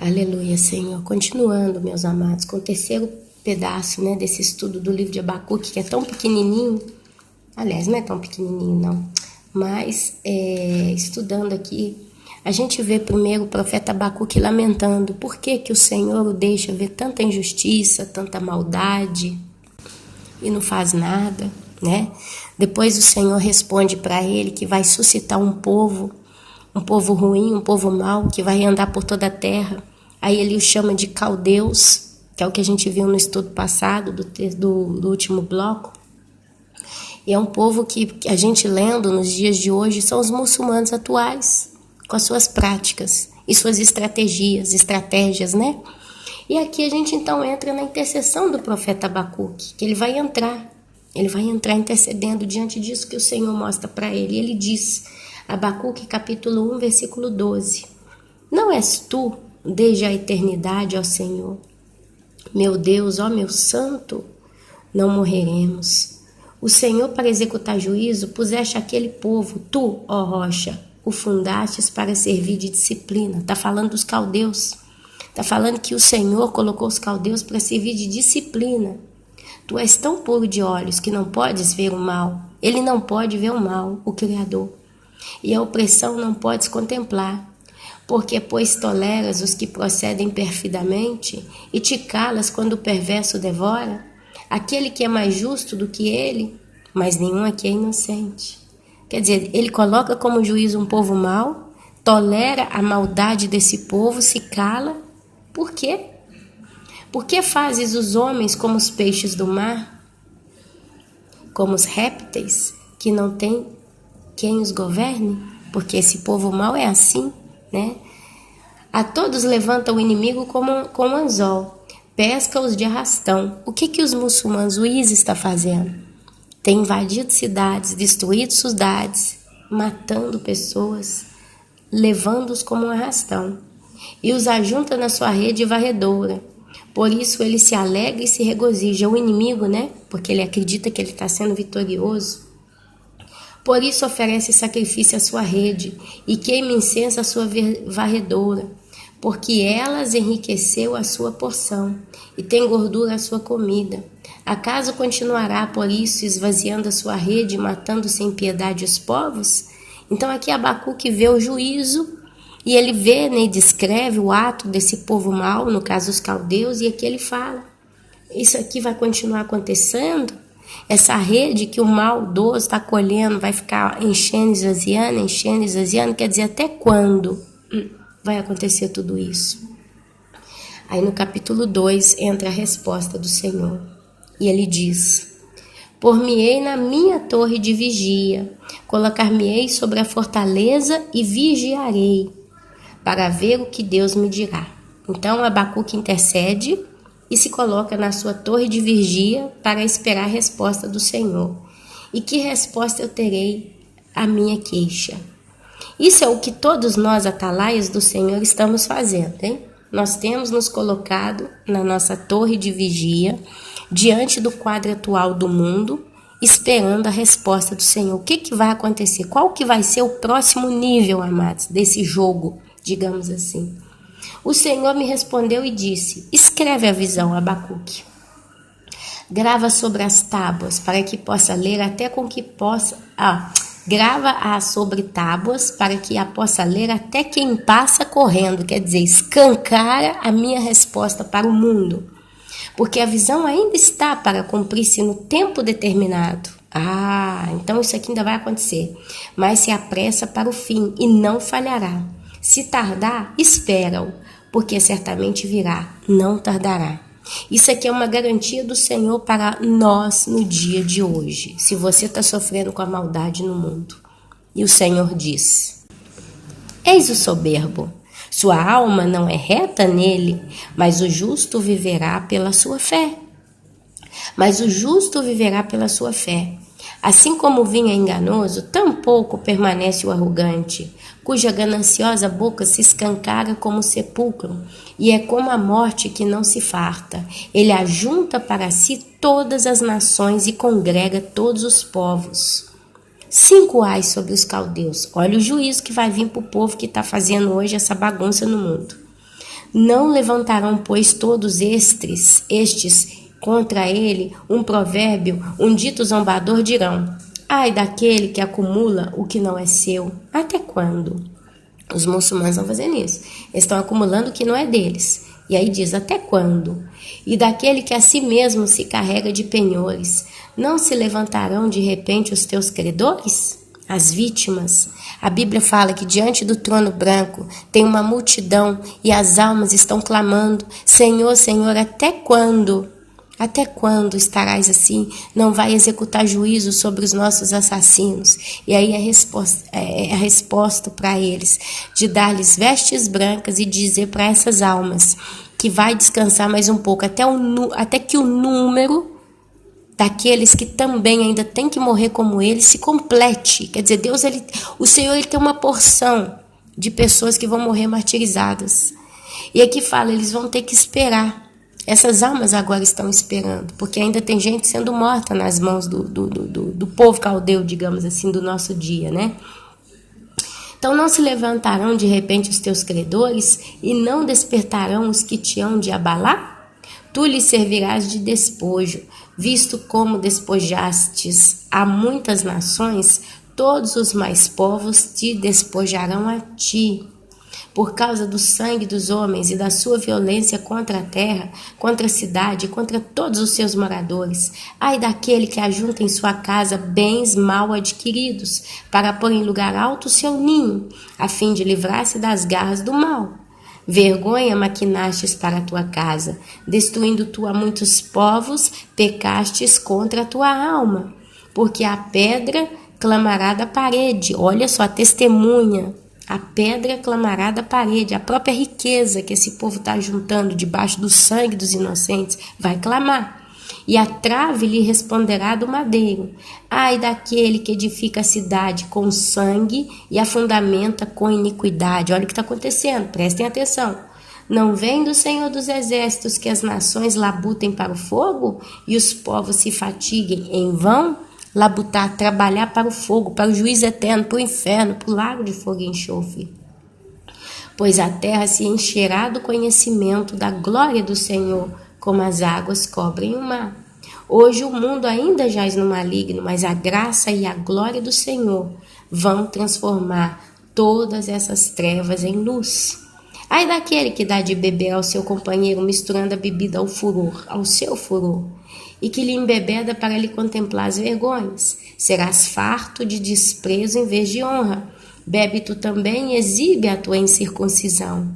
Aleluia, Senhor. Continuando, meus amados, com o terceiro pedaço, né, desse estudo do livro de Abacuque, que é tão pequenininho. Aliás, não é tão pequenininho, não. Mas, estudando aqui, a gente vê primeiro o profeta Abacuque lamentando por que o Senhor o deixa ver tanta injustiça, tanta maldade e não faz nada, né? Depois o Senhor responde para ele que vai suscitar um povo ruim, um povo mau, que vai andar por toda a terra. Aí ele o chama de caldeus, que é o que a gente viu no estudo passado, do último bloco. E é um povo que a gente lendo nos dias de hoje são os muçulmanos atuais, com as suas práticas e suas estratégias, né? E aqui a gente então entra na intercessão do profeta Abacuque, que ele vai entrar intercedendo diante disso que o Senhor mostra para ele. Ele diz, Abacuque capítulo 1, versículo 12, não és tu, desde a eternidade, ó Senhor, meu Deus, ó meu santo, não morreremos. O Senhor, para executar juízo, puseste aquele povo, tu, ó rocha, o fundastes para servir de disciplina. Está falando dos caldeus. Está falando que o Senhor colocou os caldeus para servir de disciplina. Tu és tão puro de olhos que não podes ver o mal. Ele não pode ver o mal, o Criador. E a opressão não podes contemplar. Porque, pois, toleras os que procedem perfidamente e te calas quando o perverso devora, aquele que é mais justo do que ele, mas nenhum aqui é inocente. Quer dizer, ele coloca como juiz um povo mau, tolera a maldade desse povo, se cala. Por quê? Por que fazes os homens como os peixes do mar, como os répteis, que não tem quem os governe? Porque esse povo mau é assim, né? A todos levanta o inimigo como um anzol, pesca-os de arrastão. O que os muçulmanos, o ISIS, está fazendo? Tem invadido cidades, destruído cidades, matando pessoas, levando-os como um arrastão. E os ajunta na sua rede varredora. Por isso ele se alegra e se regozija. O inimigo, né? Porque ele acredita que ele está sendo vitorioso. Por isso oferece sacrifício à sua rede e queima incenso à sua varredora, porque elas enriqueceu a sua porção e tem gordura a sua comida. Acaso continuará por isso esvaziando a sua rede e matando sem piedade os povos? Então aqui Abacuque vê o juízo e ele vê, né, e descreve o ato desse povo mau, no caso os caldeus, e aqui ele fala, isso aqui vai continuar acontecendo? Essa rede que o maldoso está colhendo vai ficar enchendo, esvaziando, quer dizer, até quando vai acontecer tudo isso? Aí no capítulo 2 entra a resposta do Senhor, e ele diz, por-me-ei na minha torre de vigia, colocar-me-ei sobre a fortaleza e vigiarei, para ver o que Deus me dirá. Então Abacuque intercede e se coloca na sua torre de vigia para esperar a resposta do Senhor. E que resposta eu terei à minha queixa? Isso é o que todos nós, atalaias do Senhor, estamos fazendo, hein? Nós temos nos colocado na nossa torre de vigia, diante do quadro atual do mundo, esperando a resposta do Senhor. O que vai acontecer? Qual que vai ser o próximo nível, amados, desse jogo, digamos assim? O Senhor me respondeu e disse, escreve a visão, Abacuque. Grava sobre as tábuas, para que possa ler até com que possa... grava-a sobre tábuas, para que a possa ler até quem passa correndo. Quer dizer, escancara a minha resposta para o mundo. Porque a visão ainda está para cumprir-se no tempo determinado. Então isso aqui ainda vai acontecer. Mas se apressa para o fim e não falhará. Se tardar, espera-o, porque certamente virá, não tardará. Isso aqui é uma garantia do Senhor para nós no dia de hoje, se você está sofrendo com a maldade no mundo. E o Senhor diz, eis o soberbo, sua alma não é reta nele, mas o justo viverá pela sua fé. Assim como o vinho é enganoso, tampouco permanece o arrogante, cuja gananciosa boca se escancara como sepulcro, e é como a morte que não se farta. Ele ajunta para si todas as nações e congrega todos os povos. 5 ais sobre os caldeus. Olha o juízo que vai vir para o povo que está fazendo hoje essa bagunça no mundo. Não levantarão, pois, todos estes contra ele um provérbio, um dito zombador dirão: ai daquele que acumula o que não é seu. Até quando? Os muçulmanos estão fazendo isso. Eles estão acumulando o que não é deles. E aí diz: até quando? E daquele que a si mesmo se carrega de penhores, não se levantarão de repente os teus credores? As vítimas. A Bíblia fala que diante do trono branco tem uma multidão e as almas estão clamando: Senhor, Senhor, até quando? Até quando estarás assim? Não vai executar juízo sobre os nossos assassinos? E aí a resposta para eles, de dar-lhes vestes brancas e dizer para essas almas que vai descansar mais um pouco, até que o número daqueles que também ainda tem que morrer como ele se complete. Quer dizer, o Senhor ele tem uma porção de pessoas que vão morrer martirizadas. E aqui fala, eles vão ter que esperar. Essas almas agora estão esperando, porque ainda tem gente sendo morta nas mãos do povo caldeu, digamos assim, do nosso dia, né? Então não se levantarão de repente os teus credores e não despertarão os que te hão de abalar? Tu lhes servirás de despojo, visto como despojastes a muitas nações, todos os mais povos te despojarão a ti. Por causa do sangue dos homens e da sua violência contra a terra, contra a cidade, contra todos os seus moradores. Ai daquele que ajunta em sua casa bens mal adquiridos, para pôr em lugar alto o seu ninho, a fim de livrar-se das garras do mal. Vergonha maquinastes para a tua casa, destruindo tu a muitos povos, pecastes contra a tua alma. Porque a pedra clamará da parede, olha só, a testemunha. A pedra clamará da parede, a própria riqueza que esse povo está juntando debaixo do sangue dos inocentes vai clamar. E a trave lhe responderá do madeiro. Ai daquele que edifica a cidade com sangue e a fundamenta com iniquidade. Olha o que está acontecendo, prestem atenção. Não vem do Senhor dos Exércitos que as nações labutem para o fogo e os povos se fatiguem em vão? Labutar, trabalhar para o fogo, para o juízo eterno, para o inferno, para o lago de fogo e enxofre. Pois a terra se encherá do conhecimento da glória do Senhor, como as águas cobrem o mar. Hoje o mundo ainda jaz no maligno, mas a graça e a glória do Senhor vão transformar todas essas trevas em luz. Ai daquele que dá de beber ao seu companheiro, misturando a bebida ao seu furor, e que lhe embebeda para lhe contemplar as vergonhas. Serás farto de desprezo em vez de honra. Bebe tu também e exibe a tua incircuncisão.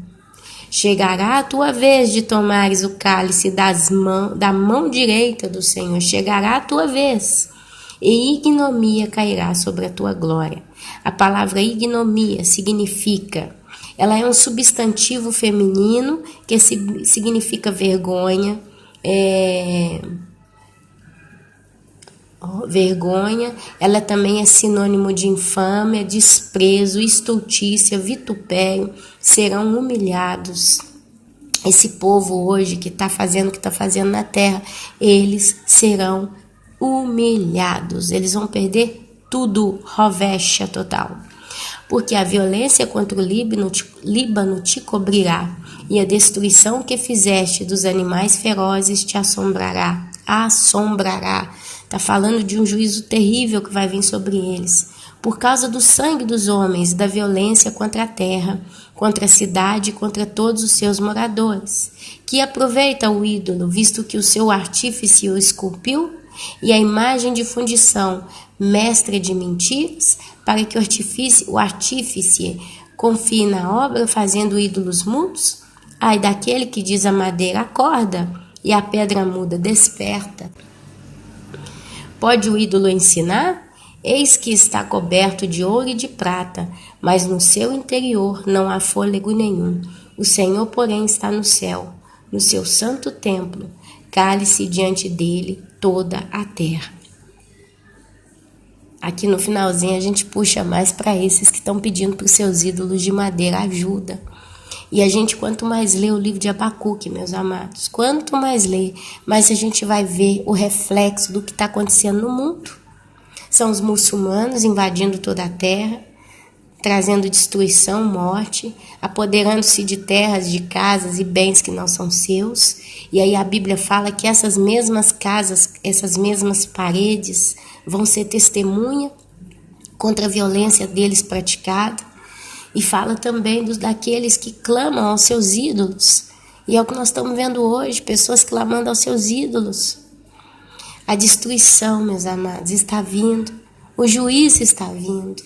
Chegará a tua vez de tomares o cálice da mão direita do Senhor. Chegará a tua vez, e ignomia cairá sobre a tua glória. A palavra ignomia significa... Ela é um substantivo feminino que significa vergonha, vergonha. Ela também é sinônimo de infâmia, desprezo, estultícia, vitupério. Serão humilhados. Esse povo hoje que está fazendo o que está fazendo na terra, eles serão humilhados. Eles vão perder tudo, rovecha total. Porque a violência contra o Líbano te cobrirá, e a destruição que fizeste dos animais ferozes te assombrará. Está falando de um juízo terrível que vai vir sobre eles. Por causa do sangue dos homens, da violência contra a terra, contra a cidade e contra todos os seus moradores. Que aproveita o ídolo, visto que o seu artífice o esculpiu, e a imagem de fundição, mestre de mentiras, para que o artífice confie na obra, fazendo ídolos mudos? Ai daquele que diz a madeira, acorda, e a pedra muda, desperta. Pode o ídolo ensinar? Eis que está coberto de ouro e de prata, mas no seu interior não há fôlego nenhum. O Senhor, porém, está no céu, no seu santo templo. Cale-se diante dele toda a terra. Aqui no finalzinho a gente puxa mais para esses que estão pedindo para os seus ídolos de madeira ajuda. E a gente, quanto mais lê o livro de Abacuque, meus amados, quanto mais lê, mais a gente vai ver o reflexo do que está acontecendo no mundo. São os muçulmanos invadindo toda a terra, trazendo destruição, morte, apoderando-se de terras, de casas e bens que não são seus. E aí a Bíblia fala que essas mesmas casas, essas mesmas paredes vão ser testemunha contra a violência deles praticada. E fala também daqueles que clamam aos seus ídolos. E é o que nós estamos vendo hoje, pessoas clamando aos seus ídolos. A destruição, meus amados, está vindo. O juízo está vindo.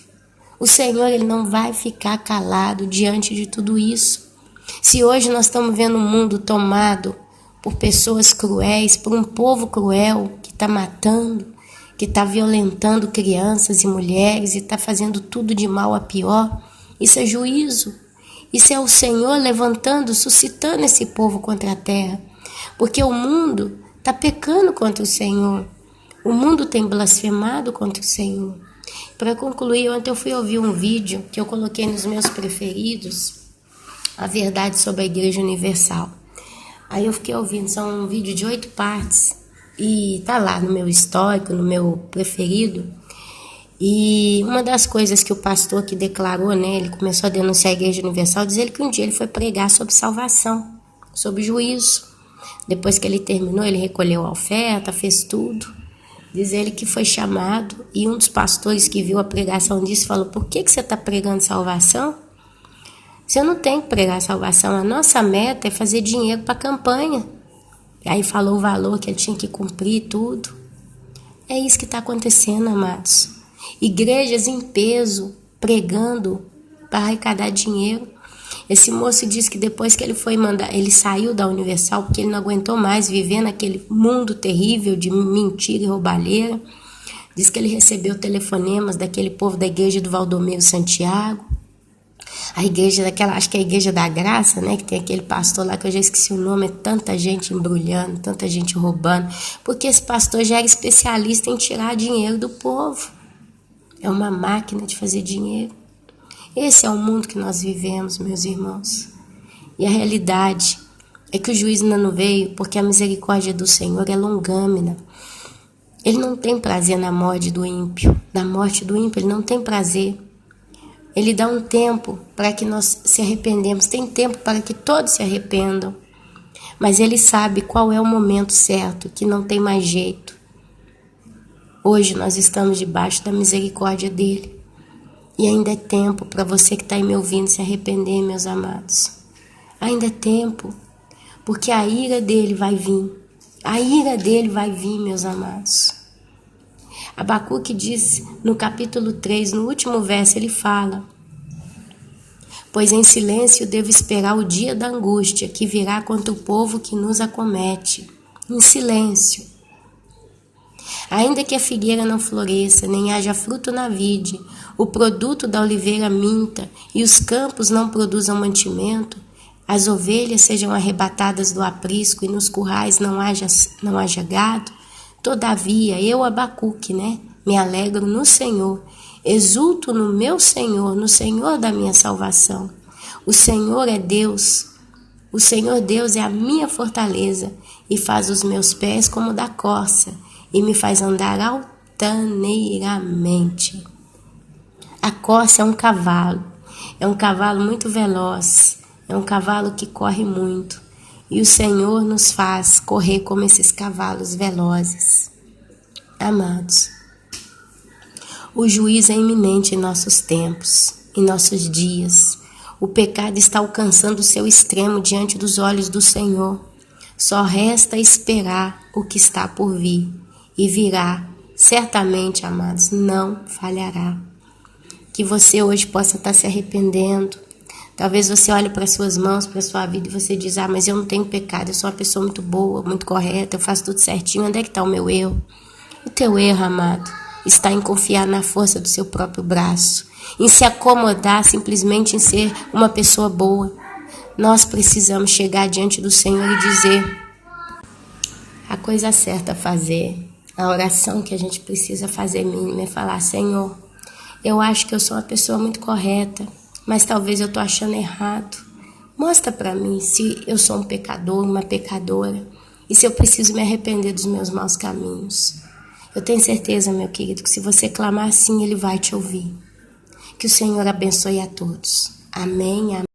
O Senhor, Ele não vai ficar calado diante de tudo isso. Se hoje nós estamos vendo um mundo tomado por pessoas cruéis, por um povo cruel que está matando, que está violentando crianças e mulheres e está fazendo tudo de mal a pior, isso é juízo. Isso é o Senhor levantando, suscitando esse povo contra a terra. Porque o mundo está pecando contra o Senhor. O mundo tem blasfemado contra o Senhor. Para concluir, ontem eu fui ouvir um vídeo que eu coloquei nos meus preferidos, a verdade sobre a Igreja Universal. Aí eu fiquei ouvindo, são um vídeo de 8 partes, e tá lá no meu histórico, no meu preferido. E uma das coisas que o pastor que declarou, né, ele começou a denunciar a Igreja Universal, diz ele que um dia ele foi pregar sobre salvação, sobre juízo. Depois que ele terminou, ele recolheu a oferta, fez tudo. Diz ele que foi chamado e um dos pastores que viu a pregação disso falou: por que você está pregando salvação? Você não tem que pregar salvação, a nossa meta é fazer dinheiro para a campanha. E aí falou o valor que ele tinha que cumprir tudo. É isso que está acontecendo, amados. Igrejas em peso, pregando para arrecadar dinheiro. Esse moço disse que depois que ele saiu da Universal porque ele não aguentou mais viver naquele mundo terrível de mentira e roubalheira. Diz que ele recebeu telefonemas daquele povo da igreja do Valdomiro Santiago. A igreja daquela, acho que é a Igreja da Graça, né? Que tem aquele pastor lá que eu já esqueci o nome, é tanta gente embrulhando, tanta gente roubando. Porque esse pastor já era especialista em tirar dinheiro do povo. É uma máquina de fazer dinheiro. Esse é o mundo que nós vivemos, meus irmãos. E a realidade é que o juízo ainda não veio porque a misericórdia do Senhor é longâmina. Ele não tem prazer na morte do ímpio. Na morte do ímpio, ele não tem prazer. Ele dá um tempo para que nós se arrependemos. Tem tempo para que todos se arrependam. Mas ele sabe qual é o momento certo, que não tem mais jeito. Hoje nós estamos debaixo da misericórdia dele. E ainda é tempo para você que está aí me ouvindo se arrepender, meus amados. Ainda é tempo, porque a ira dele vai vir. A ira dele vai vir, meus amados. Abacuque diz no capítulo 3, no último verso, ele fala: pois em silêncio devo esperar o dia da angústia que virá contra o povo que nos acomete. Em silêncio. Ainda que a figueira não floresça, nem haja fruto na vide, o produto da oliveira minta e os campos não produzam mantimento, as ovelhas sejam arrebatadas do aprisco e nos currais não haja gado, todavia eu, Abacuque, me alegro no Senhor, exulto no meu Senhor, no Senhor da minha salvação. O Senhor é Deus, o Senhor Deus é a minha fortaleza e faz os meus pés como da corça e me faz andar altaneiramente. A corça é um cavalo muito veloz, é um cavalo que corre muito. E o Senhor nos faz correr como esses cavalos velozes. Amados, o juízo é iminente em nossos tempos, em nossos dias. O pecado está alcançando o seu extremo diante dos olhos do Senhor. Só resta esperar o que está por vir. E virá, certamente, amados, não falhará. Que você hoje possa estar se arrependendo. Talvez você olhe para suas mãos, para sua vida e você diz: mas eu não tenho pecado, eu sou uma pessoa muito boa, muito correta, eu faço tudo certinho, onde é que está o meu erro? O teu erro, amado, está em confiar na força do seu próprio braço, em se acomodar simplesmente em ser uma pessoa boa. Nós precisamos chegar diante do Senhor e dizer a coisa certa a fazer. A oração que a gente precisa fazer mínima é falar: Senhor, eu acho que eu sou uma pessoa muito correta, mas talvez eu estou achando errado. Mostra para mim se eu sou um pecador, uma pecadora, e se eu preciso me arrepender dos meus maus caminhos. Eu tenho certeza, meu querido, que se você clamar assim, Ele vai te ouvir. Que o Senhor abençoe a todos. Amém. Amém.